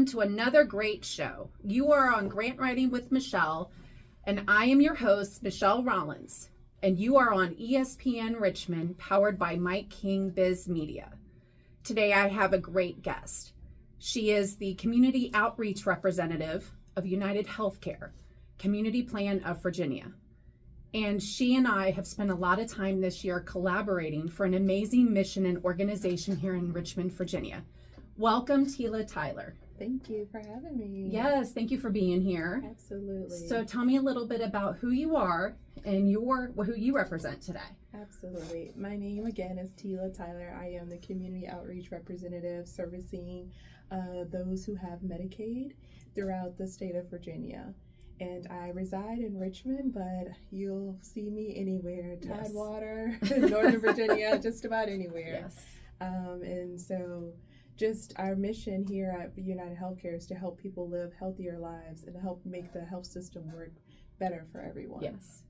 to another great show. You are on Grant Writing with Michelle, and I am your host, Michelle Rollins, and you are on ESPN Richmond, powered by Mike King Biz Media. Today I have a great guest. She is the Community Outreach Representative of United Healthcare, Community Plan of Virginia. And she and I have spent a lot of time this year collaborating for an amazing mission and organization here in Richmond, Virginia. Welcome, Teela Tyler. Thank you for having me. Yes, thank you for being here. Absolutely. So tell me a little bit about who you are and who you represent today. Absolutely. My name again is Teela Tyler. I am the Community Outreach Representative servicing those who have Medicaid throughout the state of Virginia. And I reside in Richmond, but you'll see me anywhere. Tidewater, Northern Virginia, just about anywhere. Yes. And so just our mission here at United Healthcare is to help people live healthier lives and help make the health system work better for everyone. Yes.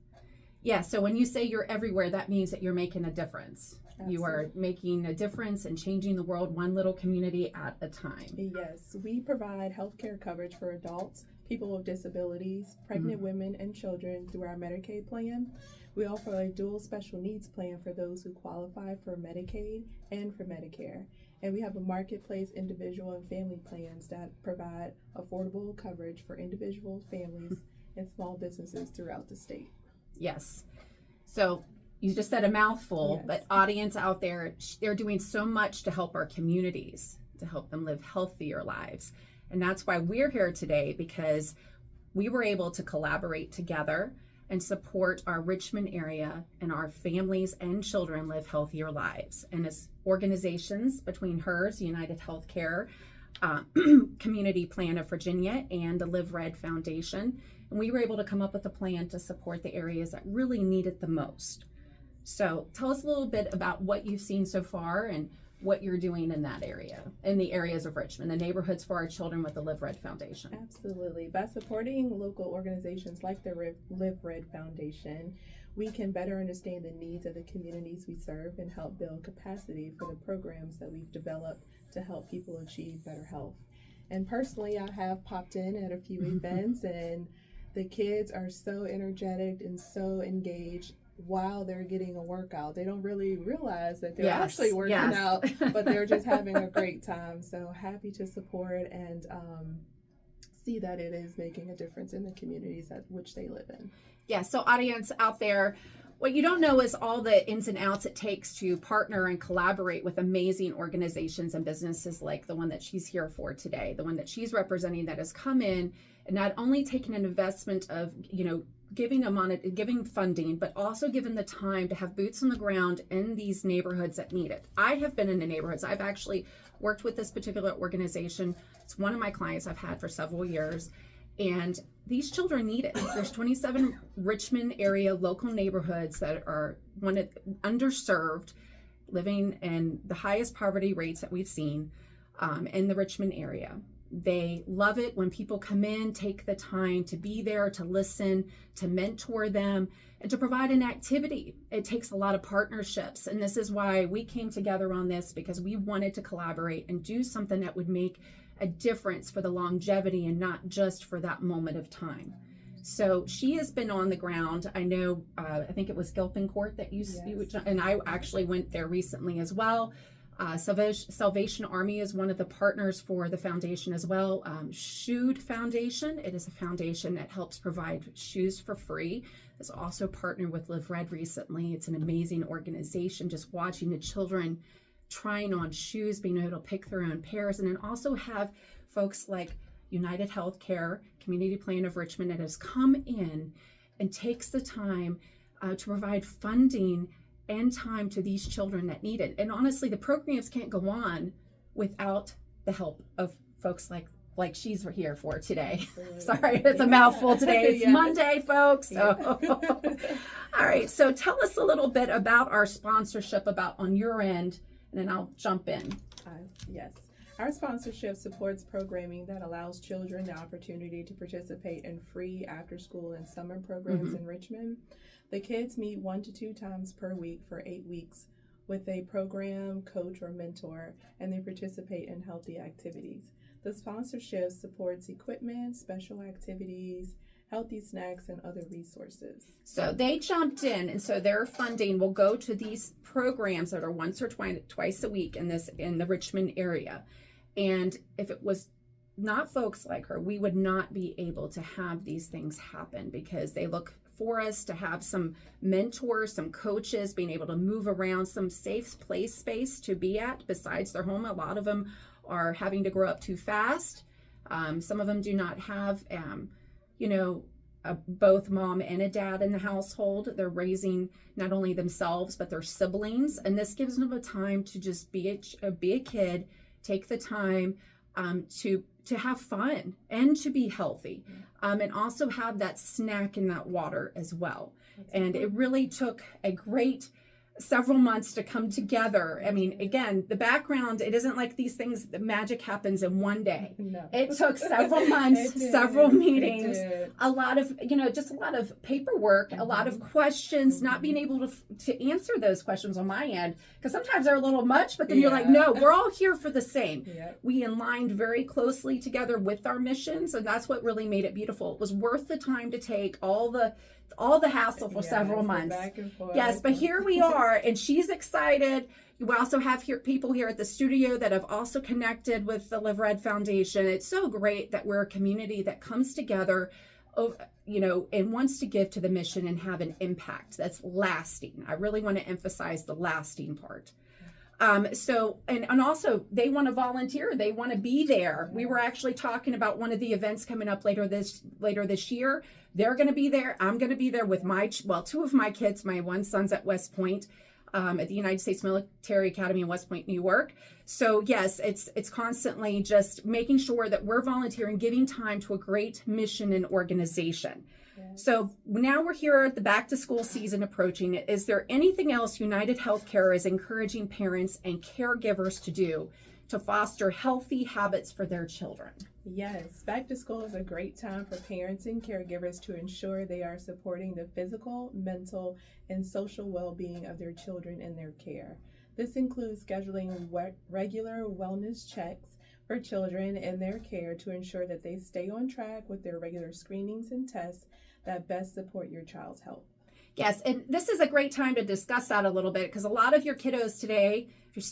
Yeah, so when you say you're everywhere, that means that you're making a difference. Absolutely. You are making a difference and changing the world one little community at a time. Yes, we provide healthcare coverage for adults, people with disabilities, pregnant women, and children through our Medicaid plan. We offer a dual special needs plan for those who qualify for Medicaid and for Medicare. And we have a marketplace individual and family plans that provide affordable coverage for individuals, families, and small businesses throughout the state. Yes. So you just said a mouthful, Yes. But audience out there, they're doing so much to help our communities, to help them live healthier lives. And that's why we're here today, because we were able to collaborate together and support our Richmond area and our families and children live healthier lives. And as organizations between HERS, United Healthcare, Community Plan of Virginia, and the Live Red Foundation, and we were able to come up with a plan to support the areas that really need it the most. So tell us a little bit about what you've seen so far and what you're doing in that area, in the areas of Richmond, the neighborhoods for our children with the Live Red Foundation. Absolutely. By supporting local organizations like the Live Red Foundation, we can better understand the needs of the communities we serve and help build capacity for the programs that we've developed to help people achieve better health. And personally, I have popped in at a few events, and the kids are so energetic and so engaged while they're getting a workout. They don't really realize that they're actually working out, but they're just having a great time. So happy to support and see that it is making a difference in the communities at which they live in. Yeah, so audience out there, what you don't know is all the ins and outs it takes to partner and collaborate with amazing organizations and businesses like the one that she's here for today, the one that she's representing, that has come in and not only taken an investment of, giving funding, but also given the time to have boots on the ground in these neighborhoods that need it. I have been in the neighborhoods. I've actually worked with this particular organization. It's one of my clients I've had for several years. And these children need it. There's 27 Richmond area local neighborhoods that are underserved, living in the highest poverty rates that we've seen in the Richmond area. They love it when people come in, take the time to be there, to listen, to mentor them, and to provide an activity. It takes a lot of partnerships. And this is why we came together on this, because we wanted to collaborate and do something that would make a difference for the longevity and not just for that moment of time. So she has been on the ground. I know, I think it was Gilpin Court that you and I actually went there recently as well. Salvation Army is one of the partners for the foundation as well. Shoed Foundation, it is a foundation that helps provide shoes for free. It's also partnered with Live Red recently. It's an amazing organization, just watching the children trying on shoes, being able to pick their own pairs, and then also have folks like United Healthcare, Community Plan of Richmond, that has come in and takes the time to provide funding and time to these children that need it. And honestly, the programs can't go on without the help of folks like she's here for today. Absolutely. Sorry, it's a mouthful today. It's Monday, folks. So. All right, so tell us a little bit about our sponsorship on your end, and then I'll jump in. Yes. Our sponsorship supports programming that allows children the opportunity to participate in free after-school and summer programs in Richmond. The kids meet 1 to 2 times per week for 8 weeks with a program, coach, or mentor, and they participate in healthy activities. The sponsorship supports equipment, special activities, healthy snacks, and other resources. So they jumped in, and so their funding will go to these programs that are once or twice a week in the Richmond area. And if it was not folks like her, we would not be able to have these things happen, because they look for us to have some mentors, some coaches, being able to move around, some safe space to be at besides their home. A lot of them are having to grow up too fast. Some of them do not have both mom and a dad in the household. They're raising not only themselves but their siblings, and this gives them a time to just be a kid, take the time to have fun and to be healthy, and also have that snack and that water as well. And it really took a great several months to come together. I mean, again, the background, it isn't like these things, the magic happens in one day. No. It took several months, several meetings, a lot of, just a lot of paperwork, a lot of questions, not being able to answer those questions on my end, because sometimes they're a little much, but then you're like, no, we're all here for the same. We aligned very closely together with our missions, and that's what really made it beautiful. It was worth the time to take all the hassle for several months. Yes, but here we are, and she's excited. We also have people here at the studio that have also connected with the Live Red Foundation. It's so great that we're a community that comes together, and wants to give to the mission and have an impact that's lasting. I really want to emphasize the lasting part. And also they want to volunteer. They want to be there. We were actually talking about one of the events coming up later this year. They're going to be there. I'm going to be there with two of my kids. My one son's at West Point, at the United States Military Academy in West Point, New York. So yes, it's constantly just making sure that we're volunteering, giving time to a great mission and organization. So now we're here at the back to school season approaching. Is there anything else United Healthcare is encouraging parents and caregivers to do to foster healthy habits for their children? Yes, back to school is a great time for parents and caregivers to ensure they are supporting the physical, mental, and social well-being of their children in their care. This includes scheduling regular wellness checks for children in their care to ensure that they stay on track with their regular screenings and tests that best support your child's health. Yes, and this is a great time to discuss that a little bit, because a lot of your kiddos today,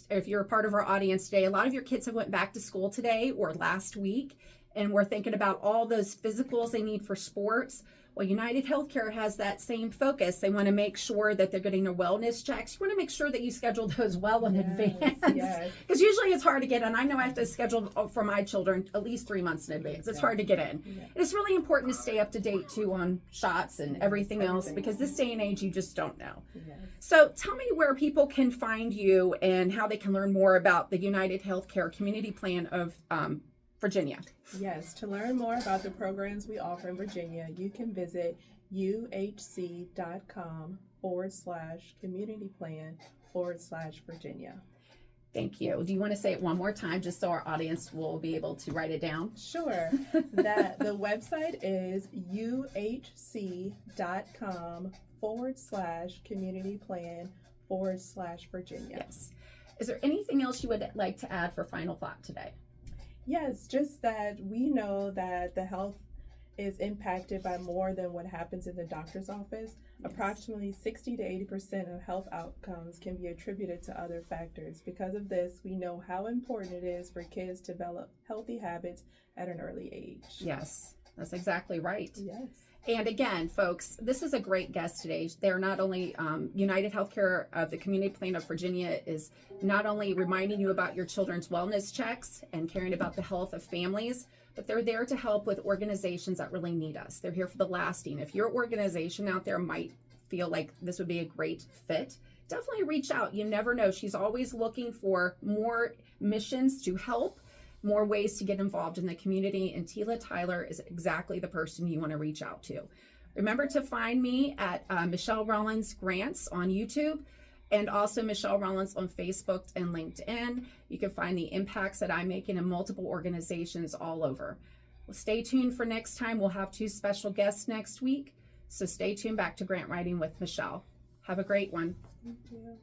if you're a part of our audience today, a lot of your kids have went back to school today or last week, and we're thinking about all those physicals they need for sports. Well, United Healthcare has that same focus. They want to make sure that they're getting their wellness checks. You want to make sure that you schedule those well in advance. Because usually it's hard to get in. I know I have to schedule for my children at least 3 months in advance. It's hard to get in. It's really important to stay up to date too on shots and everything else, because this day and age you just don't know. So tell me where people can find you and how they can learn more about the United Healthcare Community Plan of Virginia. Yes, to learn more about the programs we offer in Virginia, you can visit uhc.com/communityplan/Virginia. Thank you. Do you want to say it one more time just so our audience will be able to write it down? Sure. The website is uhc.com/communityplan/Virginia. Yes. Is there anything else you would like to add for final thought today? Yes, just that we know that the health is impacted by more than what happens in the doctor's office. Approximately 60 to 80% of health outcomes can be attributed to other factors. Because of this, we know how important it is for kids to develop healthy habits at an early age. Yes, that's exactly right. Yes. And again, folks, this is a great guest today. They're not only United Healthcare of the Community Plan of Virginia is not only reminding you about your children's wellness checks and caring about the health of families, but they're there to help with organizations that really need us. They're here for the lasting. If your organization out there might feel like this would be a great fit, definitely reach out. You never know. She's always looking for more missions to help, more ways to get involved in the community, and Teela Tyler is exactly the person you want to reach out to. Remember to find me at Michelle Rollins Grants on YouTube, and also Michelle Rollins on Facebook and LinkedIn. You can find the impacts that I'm making in multiple organizations all over. Well, stay tuned for next time. We'll have 2 special guests next week, so stay tuned. Back to Grant Writing with Michelle. Have a great one. Thank you.